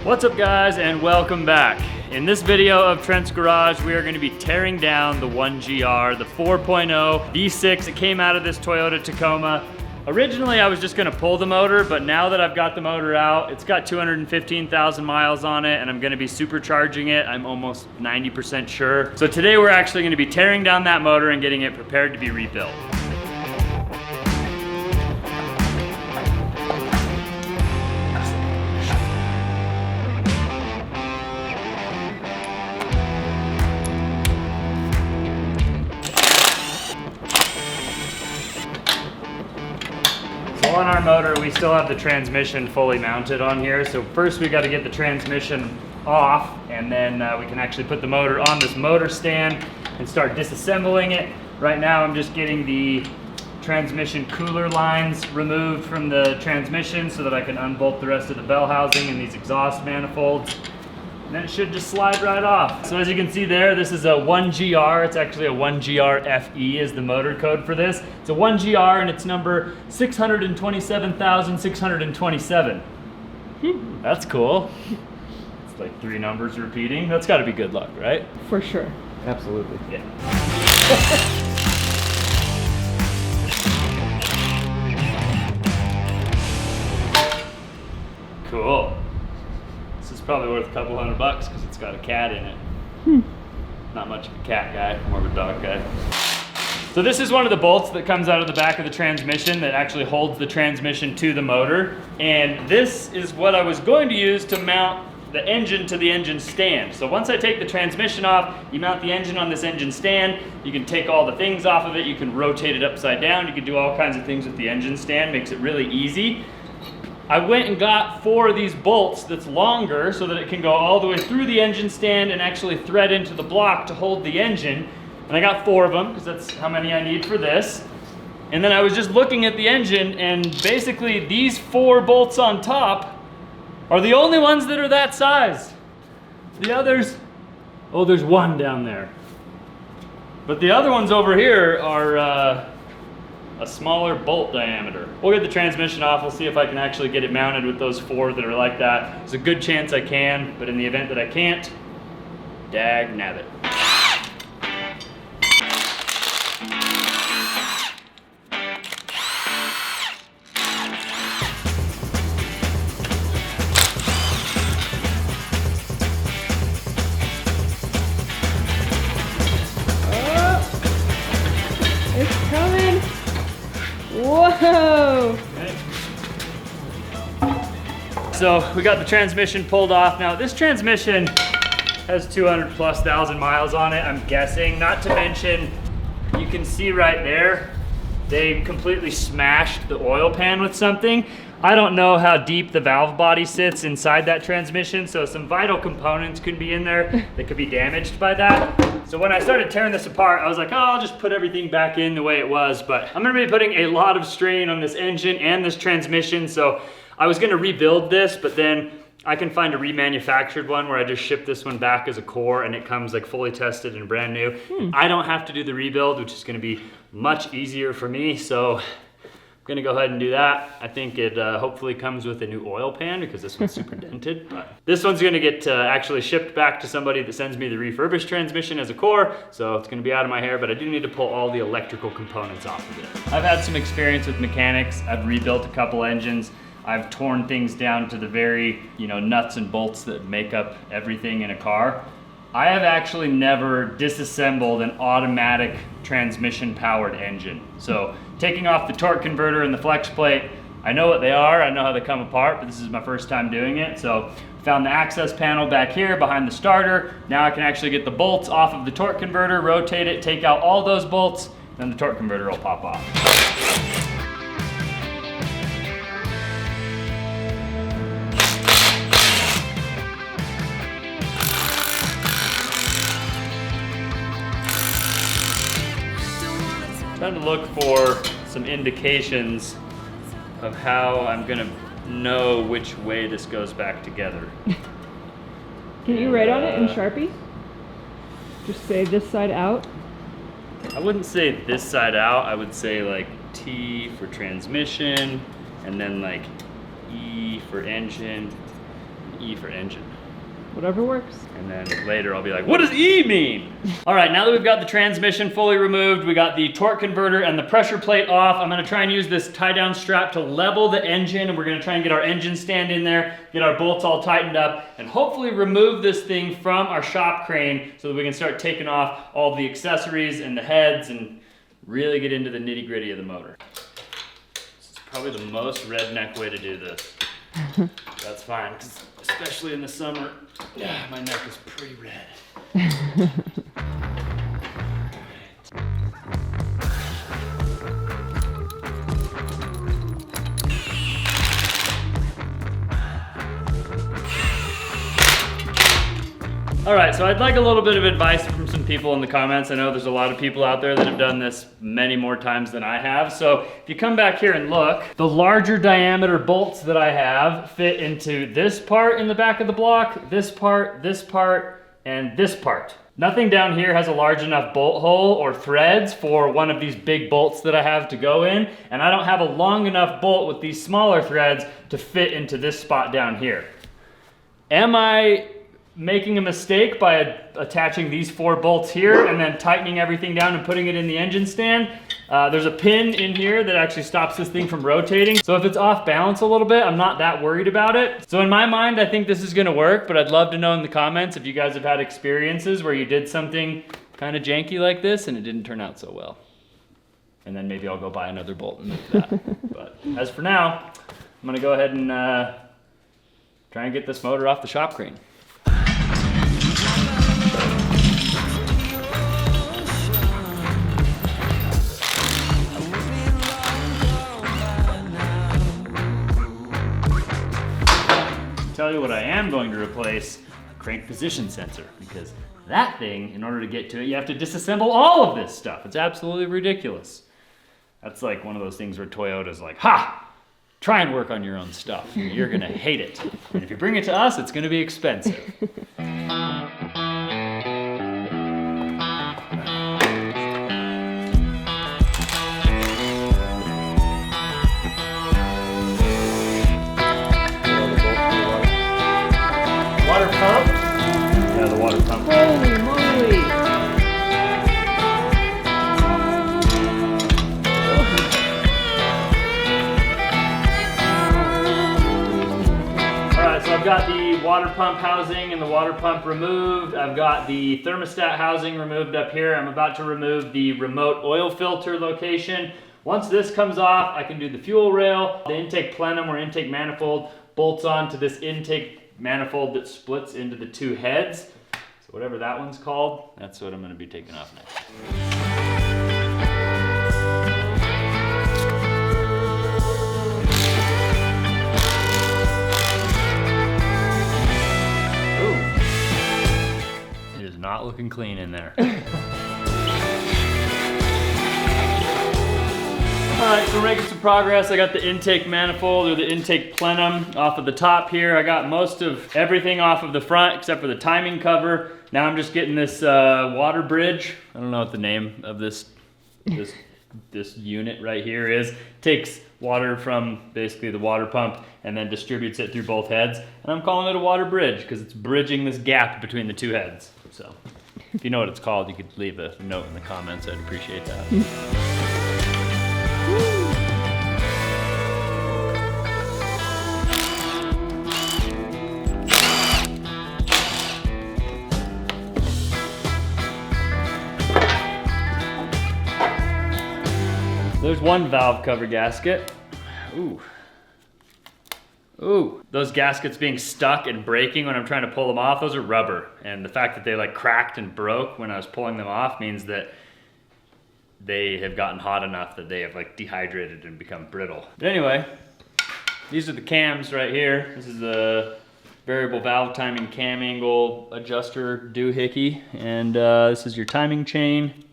What's up guys, and welcome back. In this video of Trent's Garage, we are going to be tearing down the 1GR, the 4.0 V6. It came out of this Toyota Tacoma. Originally, I was just going to pull the motor, but now that I've got the motor out, it's got 215,000 miles on it, and I'm going to be supercharging it. I'm almost 90% sure. So today we're actually going to be tearing down that motor and getting it prepared to be rebuilt. On our motor, we still have the transmission fully mounted on here. So first we got to get the transmission off, and then we can actually put the motor on this motor stand and start disassembling it. Right now I'm just getting the transmission cooler lines removed from the transmission so that I can unbolt the rest of the bell housing and these exhaust manifolds. And then it should just slide right off. So as you can see there, this is a 1GR. It's actually a 1GR FE is the motor code for this. It's a 1GR and it's number 627,627. That's cool. It's like 3 numbers repeating. That's gotta be good luck, right? For sure. Absolutely. Yeah. Cool. Probably worth a couple $100 because it's got a cat in it. Not much of a cat guy, more of a dog guy. So this is one of the bolts that comes out of the back of the transmission that actually holds the transmission to the motor. And this is what I was going to use to mount the engine to the engine stand. So once I take the transmission off, you mount the engine on this engine stand. You can take all the things off of it. You can rotate it upside down. You can do all kinds of things with the engine stand. Makes it really easy. I went and got 4 of these bolts that's longer so that it can go all the way through the engine stand and actually thread into the block to hold the engine. And I got 4 of them because that's how many I need for this. And then I was just looking at the engine, and basically these 4 bolts on top are the only ones that are that size. The others, oh, there's one down there. But the other ones over here are a smaller bolt diameter. We'll get the transmission off. We'll see if I can actually get it mounted with those 4 that are like that. There's a good chance I can, but in the event that I can't, dag nabbit. Whoa! Okay. So we got the transmission pulled off. Now this transmission has 200,000+ miles on it, I'm guessing. Not to mention, you can see right there, they completely smashed the oil pan with something. I don't know how deep the valve body sits inside that transmission, so some vital components could be in there that could be damaged by that. So when I started tearing this apart, I was like, oh, I'll just put everything back in the way it was, but I'm gonna be putting a lot of strain on this engine and this transmission, so I was gonna rebuild this, but then I can find a remanufactured one where I just ship this one back as a core and it comes like fully tested and brand new. I don't have to do the rebuild, which is gonna be much easier for me, so I'm gonna go ahead and do that. I think it hopefully comes with a new oil pan because this one's super dented. But this one's gonna get actually shipped back to somebody that sends me the refurbished transmission as a core, so it's gonna be out of my hair, but I do need to pull all the electrical components off of it. I've had some experience with mechanics. I've rebuilt a couple engines. I've torn things down to the very, nuts and bolts that make up everything in a car. I have actually never disassembled an automatic transmission powered engine. So taking off the torque converter and the flex plate, I know what they are, I know how they come apart, but this is my first time doing it. So found the access panel back here behind the starter. Now I can actually get the bolts off of the torque converter, rotate it, take out all those bolts, then the torque converter will pop off. Trying to look for some indications of how I'm gonna know which way this goes back together. Can you write on it in Sharpie? Just say this side out? I wouldn't say this side out, I would say like T for transmission, and then like E for engine, E for engine. Whatever works. And then later I'll be like, what does E mean? All right, now that we've got the transmission fully removed, we got the torque converter and the pressure plate off, I'm gonna try and use this tie-down strap to level the engine, and we're gonna try and get our engine stand in there, get our bolts all tightened up, and hopefully remove this thing from our shop crane so that we can start taking off all the accessories and the heads and really get into the nitty-gritty of the motor. This is probably the most redneck way to do this. That's fine, 'cause especially in the summer, my neck is pretty red. All right, so I'd like a little bit of advice from some people in the comments. I know there's a lot of people out there that have done this many more times than I have. So if you come back here and look, the larger diameter bolts that I have fit into this part in the back of the block, this part, and this part. Nothing down here has a large enough bolt hole or threads for one of these big bolts that I have to go in, and I don't have a long enough bolt with these smaller threads to fit into this spot down here. Am I making a mistake by attaching these 4 bolts here and then tightening everything down and putting it in the engine stand? There's a pin in here that actually stops this thing from rotating. So if it's off balance a little bit, I'm not that worried about it. So in my mind, I think this is gonna work, but I'd love to know in the comments if you guys have had experiences where you did something kind of janky like this and it didn't turn out so well. And then maybe I'll go buy another bolt and move that. But as for now, I'm gonna go ahead and try and get this motor off the shop crane. Tell you what I am going to replace, a crank position sensor, because that thing, in order to get to it, you have to disassemble all of this stuff. It's absolutely ridiculous. That's like one of those things where Toyota's like, ha, try and work on your own stuff. You're gonna hate it. And if you bring it to us, it's gonna be expensive. Water pump? Yeah, the water pump. Holy moly! Alright, so I've got the water pump housing and the water pump removed. I've got the thermostat housing removed up here. I'm about to remove the remote oil filter location. Once this comes off, I can do the fuel rail, the intake plenum or intake manifold bolts onto this intake manifold that splits into the 2 heads. So whatever that one's called, that's what I'm going to be taking off next. Ooh. It is not looking clean in there. Alright, so we're making some progress. I got the intake manifold or the intake plenum off of the top here. I got most of everything off of the front except for the timing cover. Now I'm just getting this water bridge. I don't know what the name of this unit right here is. Takes water from basically the water pump and then distributes it through both heads. And I'm calling it a water bridge because it's bridging this gap between the 2 heads. So if you know what it's called, you could leave a note in the comments. I'd appreciate that. There's one valve cover gasket. Ooh. Ooh. Those gaskets being stuck and breaking when I'm trying to pull them off, those are rubber. And the fact that they like cracked and broke when I was pulling them off means that they have gotten hot enough that they have like dehydrated and become brittle. But anyway, these are the cams right here. This is a variable valve timing cam angle adjuster doohickey. And this is your timing chain.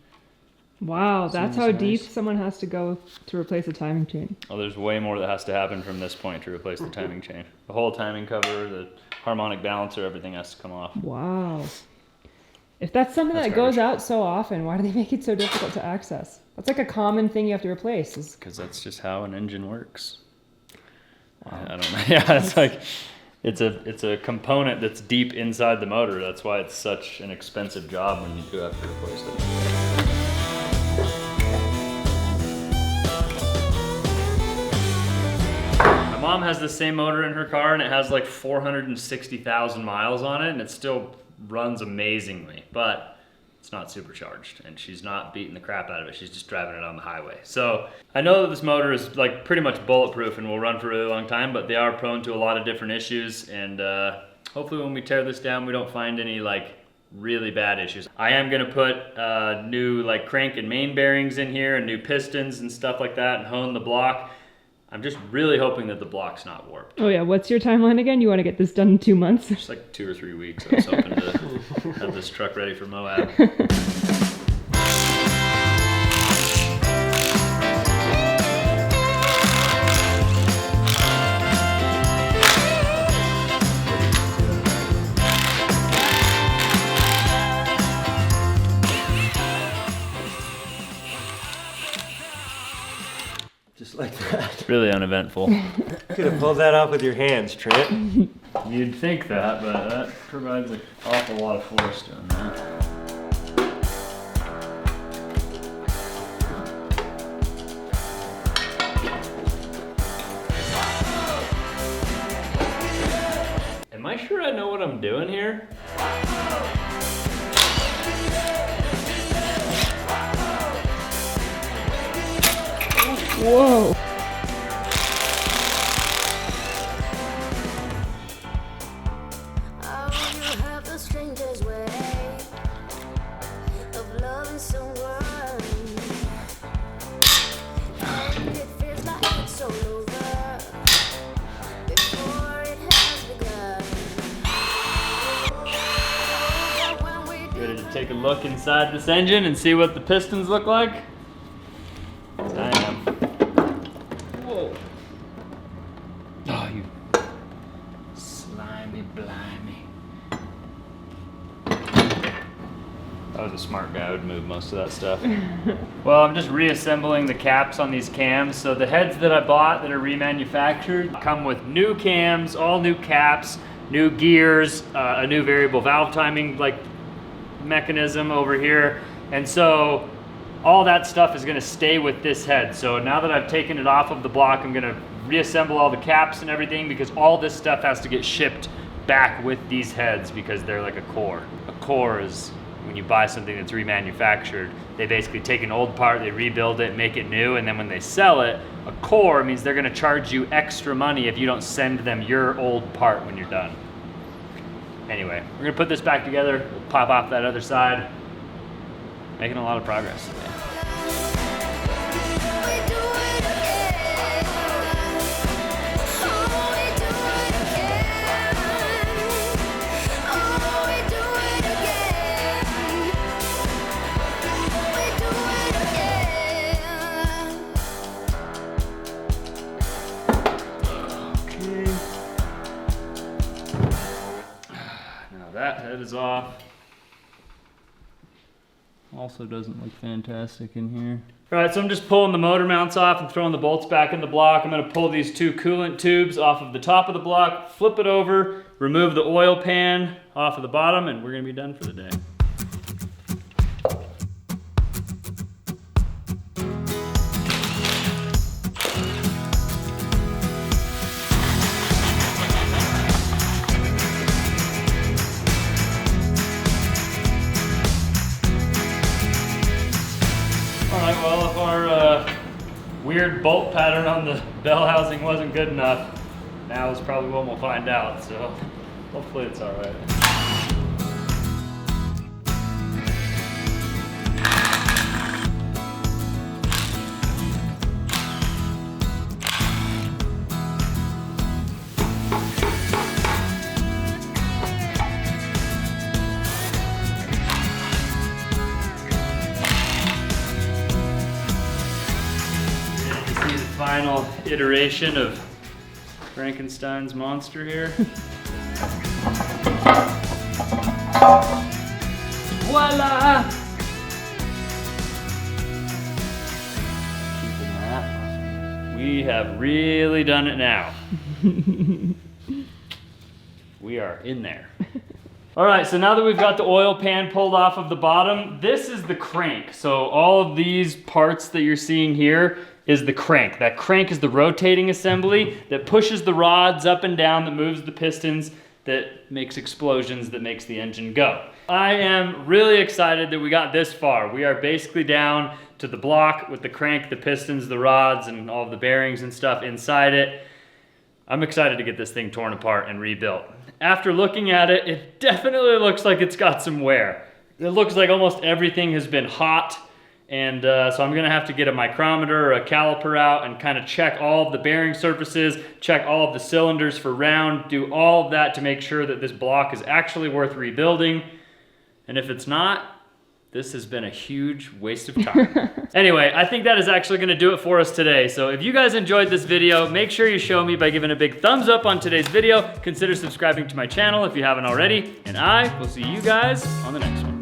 Wow, that's how nice. deep someone has to go to replace a timing chain. Oh, there's way more that has to happen from this point to replace the timing chain. The whole timing cover, the harmonic balancer, everything has to come off. Wow. If that's something that goes out so often, why do they make it so difficult to access? That's like a common thing you have to replace. Because that's just how an engine works. Wow. I don't know. Yeah, it's like, It's a component that's deep inside the motor. That's why it's such an expensive job when you do have to replace it. My mom has the same motor in her car and it has like 460,000 miles on it and it still runs amazingly, but it's not supercharged and she's not beating the crap out of it. She's just driving it on the highway. So I know that this motor is like pretty much bulletproof and will run for a really long time, but they are prone to a lot of different issues. And hopefully when we tear this down, we don't find any like really bad issues. I am gonna put new like crank and main bearings in here and new pistons and stuff like that and hone the block. I'm just really hoping that the block's not warped. Oh yeah, what's your timeline again? You want to get this done in 2 months? Just like 2 or 3 weeks. I was hoping to have this truck ready for Moab. Just like that. It's really uneventful. Could have pulled that off with your hands, Trent. You'd think that, but that provides an awful lot of force doing that. Am I sure I know what I'm doing here? Whoa. Ready to take a look inside this engine and see what the pistons look like? I am. Whoa. Oh, you slimy blimey. That was a smart guy, I would move most of that stuff. Well, I'm just reassembling the caps on these cams. So the heads that I bought that are remanufactured come with new cams, all new caps, new gears, a new variable valve timing like mechanism over here. And so all that stuff is going to stay with this head. So now that I've taken it off of the block, I'm going to reassemble all the caps and everything because all this stuff has to get shipped back with these heads because they're like a core. A core is when you buy something that's remanufactured, they basically take an old part, they rebuild it, make it new, and then when they sell it, a core means they're going to charge you extra money if you don't send them your old part when you're done. Anyway, we're going to put this back together, we'll pop off that other side. Making a lot of progress today. Now that head is off. Also doesn't look fantastic in here. All right, so I'm just pulling the motor mounts off and throwing the bolts back in the block. I'm gonna pull these 2 coolant tubes off of the top of the block, flip it over, remove the oil pan off of the bottom, and we're gonna be done for the day. Alright, well, if our weird bolt pattern on the bell housing wasn't good enough, now is probably when we'll find out, so hopefully it's alright. Final iteration of Frankenstein's monster here. Voila! Keeping that. We have really done it now. we are in there. All right, so now that we've got the oil pan pulled off of the bottom, this is the crank. So all of these parts that you're seeing here is the crank. That crank is the rotating assembly that pushes the rods up and down, that moves the pistons, that makes explosions, that makes the engine go. I am really excited that we got this far. We are basically down to the block with the crank, the pistons, the rods, and all the bearings and stuff inside it. I'm excited to get this thing torn apart and rebuilt. After looking at it, it definitely looks like it's got some wear. It looks like almost everything has been hot, and so I'm gonna have to get a micrometer or a caliper out and kind of check all of the bearing surfaces, check all of the cylinders for round, do all of that to make sure that this block is actually worth rebuilding. And if it's not, this has been a huge waste of time. Anyway, I think that is actually gonna do it for us today. So if you guys enjoyed this video, make sure you show me by giving a big thumbs up on today's video. Consider subscribing to my channel if you haven't already. And I will see you guys on the next one.